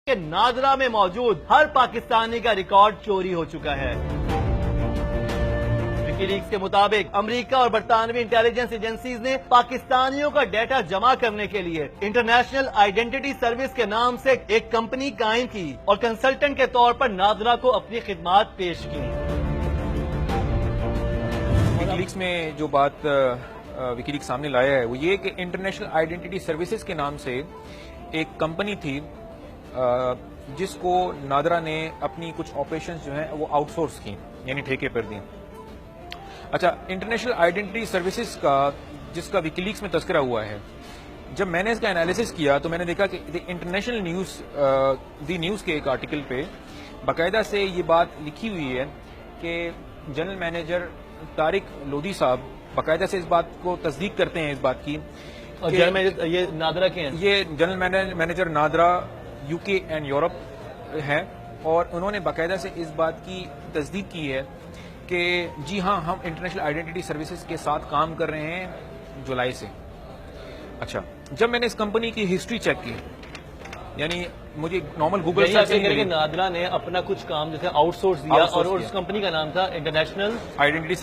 کہ نادرا میں موجود ہر پاکستانی کا ریکارڈ چوری ہو چکا ہے۔ وکی لیکس کے مطابق امریکہ اور برطانوی انٹیلیجنس ایجنسیز نے پاکستانیوں کا ڈیٹا جمع کرنے کے لیے انٹرنیشنل آئیڈینٹی سروس کے نام سے ایک کمپنی قائم کی اور کنسلٹنٹ کے طور پر نادرا کو اپنی خدمات پیش کی۔ وکی لیکس میں جو بات وکی لیکس سامنے لایا ہے وہ یہ کہ انٹرنیشنل آئیڈینٹی سروسز کے نام سے ایک کمپنی تھی جس کو نادرا نے اپنی کچھ آپریشنز جو ہیں وہ آؤٹ سورس کی، یعنی ٹھیکے پر دیں۔ اچھا، انٹرنیشنل آئیڈینٹی سروسز کا جس کا وکی لیکس میں تذکرہ ہوا ہے، جب میں نے اس کا انالیسس کیا تو میں نے دیکھا کہ انٹرنیشنل نیوز کے ایک آرٹیکل پہ باقاعدہ سے یہ بات لکھی ہوئی ہے کہ جنرل مینیجر طارق لودھی صاحب باقاعدہ سے اس بات کو تصدیق کرتے ہیں اس بات کی، اور جنرل مینیجر یہ نادرا کے ہیں، یہ جنرل مینیجر نادرا یو کے اینڈ یورپ ہیں، اور انہوں نے باقاعدہ سے اس بات کی تصدیق کی ہے کہ جی ہاں، ہم انٹرنیشنل آئیڈینٹی سروسز کے ساتھ کام کر رہے ہیں جولائی سے۔ اچھا، جب میں نے اس کمپنی کی ہسٹری چیک کی، یعنی مجھے نارمل گوگل کہ نادرا نے اپنا کچھ کام جیسے آؤٹ سورس دیا اور اس کمپنی کا نام تھا انٹرنیشنل آئیڈینٹی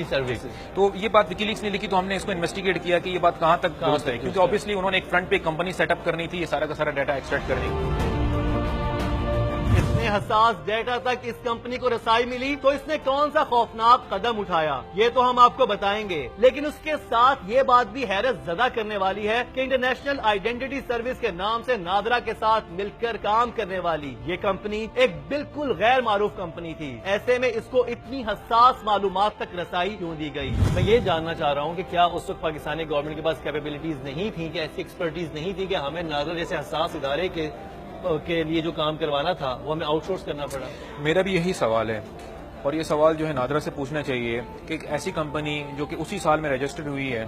سروسز۔ تو یہ بات وکی لیکس نے لکھی تو ہم نے اس کو انویسٹیگیٹ کیا کہ یہ بات کہاں تک درست ہے، کیونکہ obviously انہوں نے ایک فرنٹ پہ کمپنی سیٹ اپ کرنی تھی، یہ سارا کا سارا ڈیٹا ایکسٹریکٹ کرنی تھی۔ اتنے حساس ڈیٹا تک اس کمپنی کو رسائی ملی تو اس نے کون سا خوفناک قدم اٹھایا، یہ تو ہم آپ کو بتائیں گے، لیکن اس کے ساتھ یہ بات بھی حیرت زدہ کرنے والی ہے کہ انٹرنیشنل آئیڈینٹی سروس کے نام سے نادرا کے ساتھ مل کر کام کرنے والی یہ کمپنی ایک بالکل غیر معروف کمپنی تھی۔ ایسے میں اس کو اتنی حساس معلومات تک رسائی کیوں دی گئی؟ میں یہ جاننا چاہ رہا ہوں کہ کیا اس وقت پاکستانی گورنمنٹ کے پاس کیپیبلٹیز نہیں تھی، کہ ایسی ایکسپرٹیز نہیں تھی کہ ہمیں نادرا جیسے حساس ادارے کے لیے جو کام کروانا تھا وہ ہمیں آؤٹ سورس کرنا پڑا؟ میرا بھی یہی سوال ہے، اور یہ سوال جو ہے نادرا سے پوچھنا چاہیے کہ ایک ایسی کمپنی جو کہ اسی سال میں رجسٹرڈ ہوئی ہے،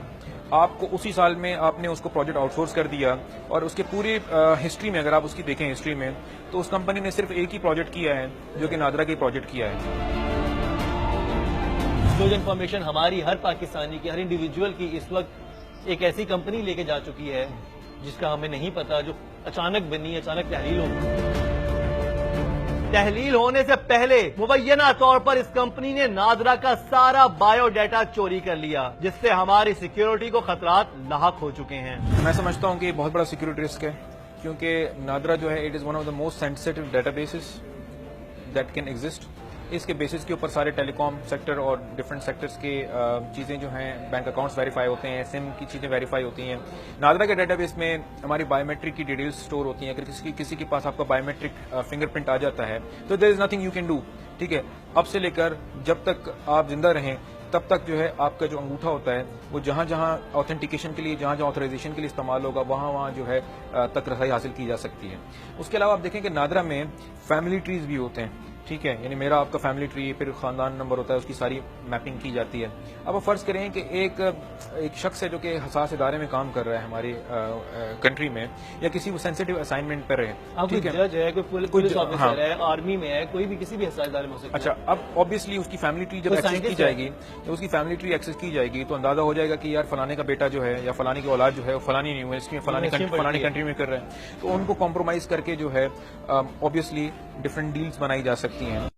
آپ کو اسی سال میں آپ نے اس کو پروجیکٹ آؤٹ سورس کر دیا، اور اس کے پوری ہسٹری میں اگر آپ اس کی دیکھیں ہسٹری میں تو اس کمپنی نے صرف ایک ہی پروجیکٹ کیا ہے جو کہ نادرا کی پروجیکٹ کیا ہے۔ جو انفارمیشن ہماری ہر پاکستانی کی، ہر انڈیویجول کی اس وقت ایک ایسی کمپنی لے کے جا چکی ہے جس کا ہمیں نہیں پتا، جو اچانک بنی، اچانک تحلیل ہو۔ تحلیل ہونے سے پہلے مبینہ طور پر اس کمپنی نے نادرا کا سارا بایو ڈیٹا چوری کر لیا، جس سے ہماری سیکیورٹی کو خطرات لاحق ہو چکے ہیں۔ میں سمجھتا ہوں کہ یہ بہت بڑا سیکیورٹی رسک ہے، کیونکہ نادرا جو ہے it is one of the most sensitive databases that can exist. اس کے بیسس کے اوپر سارے ٹیلی کام سیکٹر اور ڈفرینٹ سیکٹرز کی چیزیں جو ہیں، بینک اکاؤنٹس ویریفائی ہوتے ہیں، سم کی چیزیں ویریفائی ہوتی ہیں۔ نادرا کے ڈیٹا بیس میں ہماری بایو میٹرک کی ڈیٹیلز سٹور ہوتی ہیں۔ اگر کسی کے پاس آپ کا بایو میٹرک فنگر پرنٹ آ جاتا ہے تو there is nothing you can do, ٹھیک ہے؟ اب سے لے کر جب تک آپ زندہ رہیں تب تک جو ہے آپ کا جو انگوٹھا ہوتا ہے وہ جہاں جہاں آتھینٹیکیشن کے لیے، جہاں جہاں آتھرائزیشن کے لیے استعمال ہوگا، وہاں جو ہے تک رسائی حاصل کی جا سکتی ہے۔ اس کے علاوہ آپ دیکھیں کہ نادرا میں فیملی ٹریز بھی ہوتے ہیں، ٹھیک ہے؟ یعنی میرا آپ کا فیملی ٹری، پھر خاندان نمبر ہوتا ہے، اس کی ساری میپنگ کی جاتی ہے۔ اب آپ فرض کریں کہ ایک شخص ہے جو کہ حساس ادارے میں کام کر رہا ہے ہماری کنٹری میں، یا کسی وہ سینسیٹیو اسائنمنٹ پر ہے، ٹھیک ہے، جج ہے، کوئی پولیس آفیسر ہے، آرمی میں ہے، کوئی بھی کسی بھی حساس ادارے میں ہو سکتا ہے۔ اچھا، اب آبویسلی اس کی فیملی ٹری جب ایکسس کی جائے گی، تو اندازہ ہو جائے گا کہ یار فلانے کا بیٹا جو ہے یا فلانے کی اولاد جو ہے وہ فلانی یونیورسٹی میں فلانی کنٹری میں کر رہے ہیں، تو ان کو کمپرومائز کر کے جو ہے آبویسلی ڈفرینٹ ڈیلز بنائی جا سکتی ہیں۔